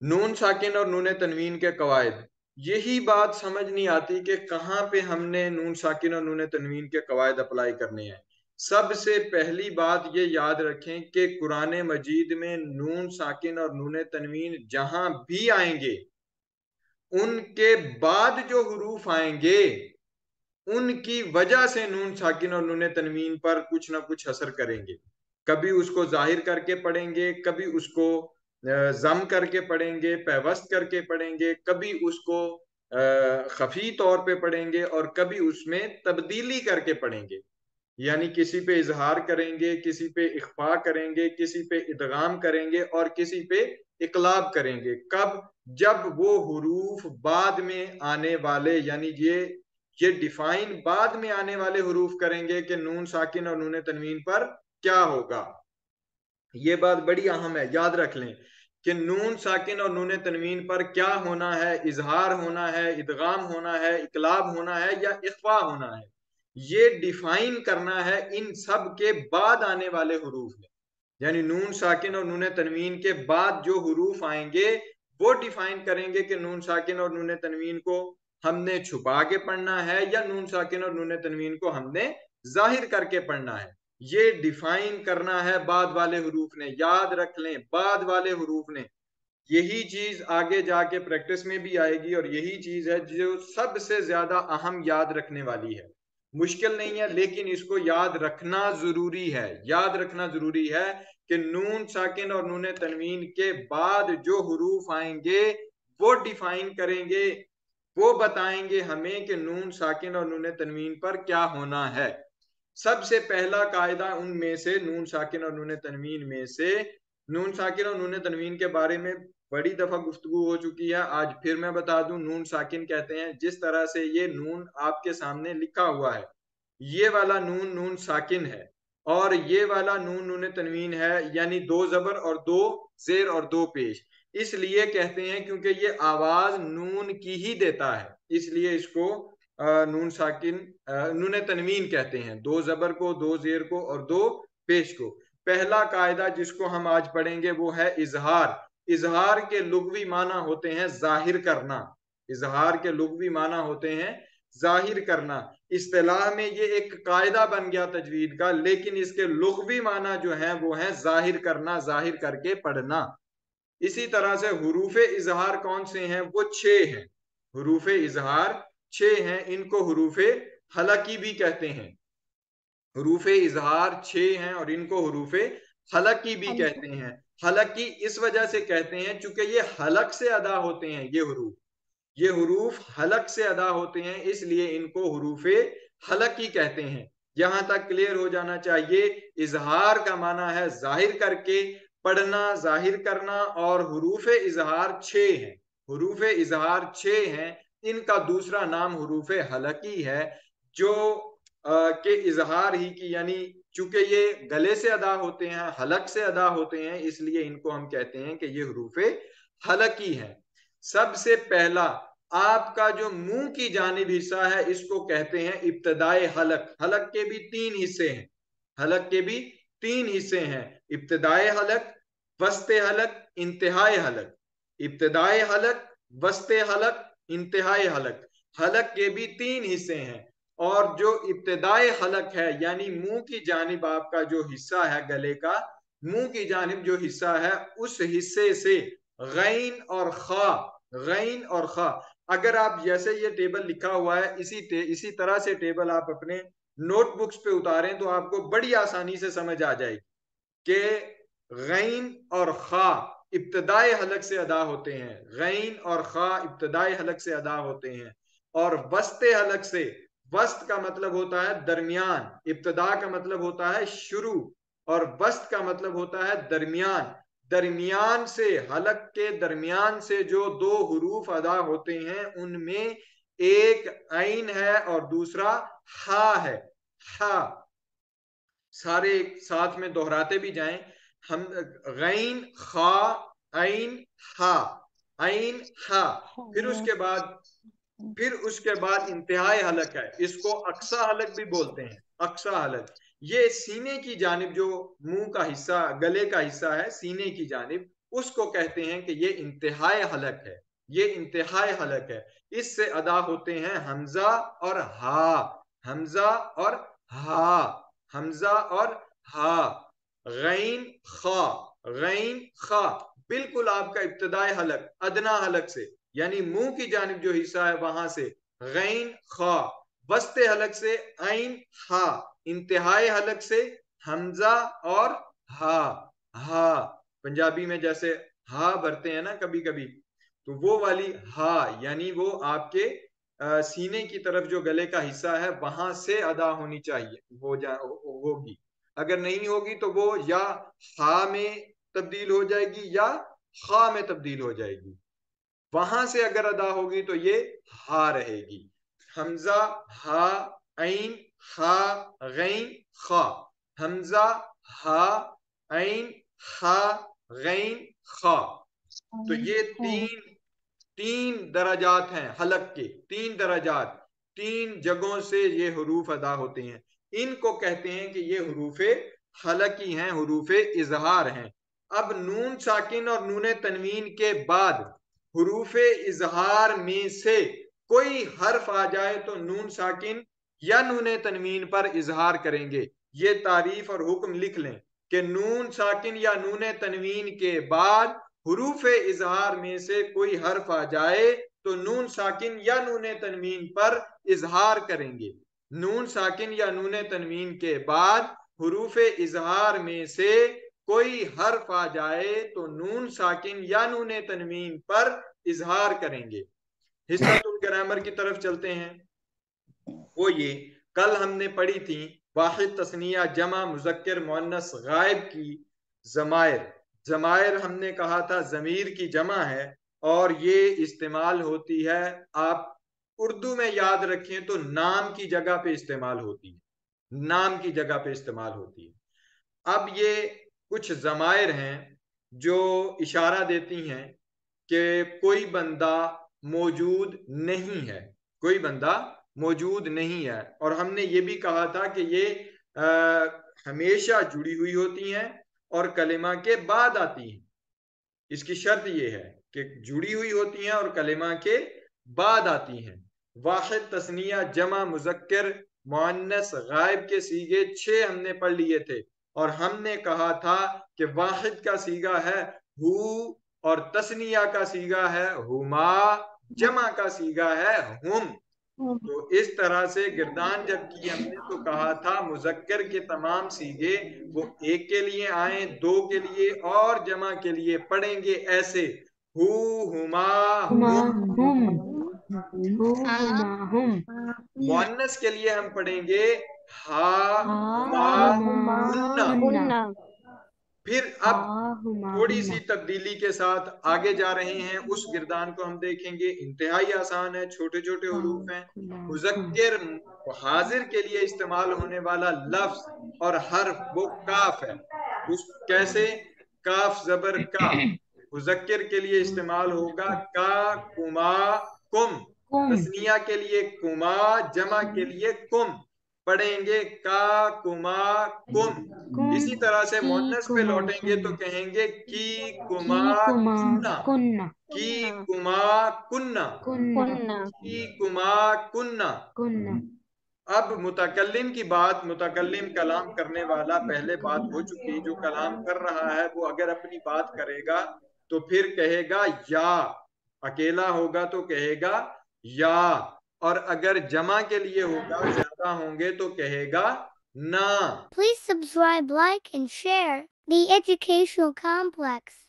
नून साकिन और नून तनवीन के कवायद। यही बात समझ नहीं आती कि कहाँ पे हमने नून साकिन और नून तनवीन के कवायद अप्लाई करने हैं। सबसे पहली बात ये याद रखें कि कुरान मजीद में नून साकिन और नून तनवीन जहां भी आएंगे, उनके बाद जो हुरूफ आएंगे उनकी वजह से नून साकिन और नून तनवीन पर कुछ ना कुछ असर करेंगे। कभी उसको जाहिर करके पढ़ेंगे, कभी उसको जम करके पढ़ेंगे, पैवस्त करके पढ़ेंगे, कभी उसको खफी तौर पे पढ़ेंगे और कभी उसमें तब्दीली करके पढ़ेंगे। यानी किसी पे इजहार करेंगे, किसी पे इख्फा करेंगे, किसी पे इदगाम करेंगे और किसी पे इकलाब करेंगे। कब? जब वो हुरूफ बाद में आने वाले, यानी ये डिफाइन बाद में आने वाले हुरूफ करेंगे कि नून साकिन और नून तनवीन पर क्या होगा। ये बात बड़ी अहम है, याद रख लें कि नून साकिन और नून तनवीन पर क्या होना है, इजहार होना है, इदगाम होना है, इकलाब होना है या इख्फा होना है। ये डिफाइन करना है इन सब के बाद आने वाले हुरूफ में। यानी नून साकिन और नून तनवीन के बाद जो हुरूफ आएंगे वो डिफाइन करेंगे कि नून साकिन और नून तनवीन को हमने छुपा के पढ़ना है या नून साकिन और नून तनवीन को हमने जाहिर करके पढ़ना है। ये डिफाइन करना है बाद वाले हुरूफ ने, याद रख लें, बाद वाले हुरूफ ने। यही चीज आगे जाके प्रैक्टिस में भी आएगी और यही चीज है जो सबसे ज्यादा अहम याद रखने वाली है। मुश्किल नहीं है लेकिन इसको याद रखना जरूरी है, याद रखना जरूरी है कि नून साकिन और नून तनवीन के बाद जो हुरूफ आएंगे वो डिफाइन करेंगे, वो बताएंगे हमें कि नून साकिन और नून तनवीन पर क्या होना है। सबसे पहला कायदा उनमें से, नून साकिन और नून तनवीन में से, नून साकिन और नून तनवीन के बारे में बड़ी दफा गुफ्तगू हो चुकी है, आज फिर मैं बता दूं। नून साकिन कहते हैं जिस तरह से ये नून आपके सामने लिखा हुआ है, ये वाला नून नून साकिन है और ये वाला नून नून तनवीन है, यानी दो जबर और दो जेर और दो पेश। इसलिए कहते हैं क्योंकि ये आवाज नून की ही देता है, इसलिए इसको नून साकिन नून तनवीन कहते हैं। दो जबर को, दो जेर को और दो पेश को। पहला कायदा जिसको हम आज पढ़ेंगे वो है इजहार। इजहार के लुगवी माना होते हैं जाहिर करना। इजहार के लुगवी माना होते हैं जाहिर करना। इस्तेलाह में ये एक कायदा बन गया तजवीद का, लेकिन इसके लुगवी माना जो है वो है जाहिर करना, जाहिर करके पढ़ना। इसी तरह से हुरूफ इजहार कौन से हैं? वो छह हैं। हुरूफ इजहार छह हैं, इनको हुरूफ हलकी भी कहते हैं। हरूफ इजहार छह हैं और इनको हरूफ हलकी भी हल्का। कहते हैं। हलकी इस वजह से कहते हैं चूंकि ये हलक से अदा होते हैं, ये हरूफ हलक से अदा होते हैं, इसलिए इनको हरूफ हलकी कहते हैं। यहां तक क्लियर हो जाना चाहिए। इजहार का माना है जाहिर करके पढ़ना, जाहिर करना, और हरूफ इजहार छह हैं। हरूफ इजहार छह हैं, इनका दूसरा नाम हरूफ हलकी है, जो के इजहार ही की, यानी चूंकि ये गले से अदा होते हैं, हलक से अदा होते हैं, इसलिए इनको हम कहते हैं कि ये हरूफ हलकी है। सबसे पहला आपका जो मुंह की जानिब हिस्सा है इसको कहते हैं इब्तदाए हलक। हलक के भी तीन हिस्से हैं, हलक के भी तीन हिस्से हैं, इब्तदाए हलक, वस्ते हलक, इंतहाए हलक। इब्तदाए हलक, वस्ते हलक, इंतहाए हलक। हलक के भी तीन हिस्से हैं और जो इब्तदाए हलक है यानी मुंह की जानिब आपका जो हिस्सा है गले का, मुंह की जानिब जो हिस्सा है उस हिस्से से गैन और खा, गैन और खा, अगर आप जैसे ये टेबल लिखा हुआ है इसी तरह से टेबल आप अपने नोटबुक्स पे उतारें तो आपको बड़ी आसानी से समझ आ जाएगी कि गैन और खा इब्तदाई हलक से अदा होते हैं, गैन और खा इब्तदाई हलक से अदा होते हैं। और वस्ते हलक से, वस्त का मतलब होता है दरमियान, इब्तदा का मतलब होता है शुरू और वस्त का मतलब होता है दरमियान। दरमियान से, हलक के दरमियान से जो दो हुरूफ अदा होते हैं उनमें एक ऐन है और दूसरा हा है। हा, सारे साथ में दोहराते भी जाएं हम। गैन खा, ऐन हा, ऐन हा। फिर हाँ। उसके बाद, फिर उसके बाद इंतहाई हलक है, इसको अक्सा हलक भी बोलते हैं। अक्सा हलक ये सीने की जानिब, जो मुंह का हिस्सा, गले का हिस्सा है, सीने की जानिब उसको कहते हैं कि ये इंतहाई हलक है, ये इंतहाई हलक है। इससे अदा होते हैं हमजा और हा, हमजा और हा, हमजा और हा, गैन खा, गैन खा, बिल्कुल आपका इब्तदाई हलक अदना हलक से, यानी मुंह की जानिब जो हिस्सा है वहां से गैन खा, वस्ते हलक से ऐन हा, इंतहाई हलक से हमजा और हा, हा, पंजाबी में जैसे हा भरते हैं ना कभी कभी, तो वो वाली हा, यानी वो आपके सीने की तरफ जो गले का हिस्सा है वहां से अदा होनी चाहिए, होगी। अगर नहीं होगी तो वो या हा में तब्दील हो जाएगी या खा में तब्दील हो जाएगी। वहां से अगर अदा होगी तो ये हा रहेगी। हमजा हा ऐन हा गैन खा, हमजा हा ऐन हा गैन खा। तो ये तीन तीन दराजात हैं हलक के, तीन दराजात, तीन जगहों से ये हरूफ अदा होते हैं। इनको कहते हैं कि ये हरूफ हलकी हैं, हरूफ इजहार हैं। अब नून साकिन और नून तनवीन के बाद हरूफ इजहार में से कोई हर्फ आ जाए तो नून साकिन या नून तनवीन पर इजहार करेंगे। ये तारीफ और हुक्म लिख लें कि नून साकिन या नून तनवीन के बाद हरूफ इजहार में से कोई हर्फ आ जाए तो नून साकिन या नून तनवीन पर इजहार करेंगे। नून साकिन या नून तनवीन के बाद हरूफ इजहार में से कोई हर्फ आ जाए तो नून साकिन या नून तनवीन पर इजहार करेंगे। हिस्सतुल ग्रामर की तरफ चलते हैं। वो ये कल हमने पढ़ी थी वाहिद तस्निया जमा मुजक्कर मुअन्नस गायब की जमायर, जमायर हमने कहा था जमीर की जमा है और ये इस्तेमाल होती है, आप उर्दू में याद रखें तो नाम की जगह पे इस्तेमाल होती है, नाम की जगह पे इस्तेमाल होती है। अब ये कुछ जमायर हैं जो इशारा देती हैं कि कोई बंदा मौजूद नहीं है, कोई बंदा मौजूद नहीं है। और हमने ये भी कहा था कि ये हमेशा जुड़ी हुई होती हैं और कलिमा के बाद आती हैं। इसकी शर्त ये है कि जुड़ी हुई होती हैं और कलिमा के बाद आती हैं। वाहिद तस्निया जमा मुजक्कर मुअन्नस गायब के सीगे 6 हमने पढ़ लिए थे और हमने कहा था कि वाहिद का सीगा है हु और तस्निया का सीगा है हुमा, जमा का सीगा है हुम। तो इस तरह से गिरदान जब की हमने तो कहा था मुजक्कर के तमाम सीगे वो एक के लिए आए, दो के लिए और जमा के लिए पढ़ेंगे ऐसे हु हुमा हुम। मुअन्नस के लिए हम पढ़ेंगे हा हुमा हुन्ना। फिर अब थोड़ी सी तब्दीली के साथ आगे जा रहे हैं, उस गिरदान को हम देखेंगे, इंतहाई आसान है, छोटे छोटे हरूफ हैं। मुजक्किर हाजिर के लिए इस्तेमाल होने वाला लफ्ज और हर्फ वो काफ है। उस कैसे? काफ जबर का, मुजक्किर के लिए इस्तेमाल होगा का कुमा कुम, तस्निया के लिए कुमा, जमा के लिए कुम। पढ़ेंगे का कुमा कुम। इसी तरह से मोन्नस पे लौटेंगे तो कहेंगे की कुमा कुन्ना, की कुमा कुन्ना, की कुमा कुन्ना। अब मुतकल्लिम की बात, मुतकल्लिम कलाम करने वाला, पहले बात हो चुकी, जो कलाम कर रहा है वो अगर अपनी बात करेगा तो फिर कहेगा या, अकेला होगा तो कहेगा या, और अगर जमा के लिए होगा, ज्यादा होंगे तो कहेगा ना। Please subscribe, like and share the Educational Complex.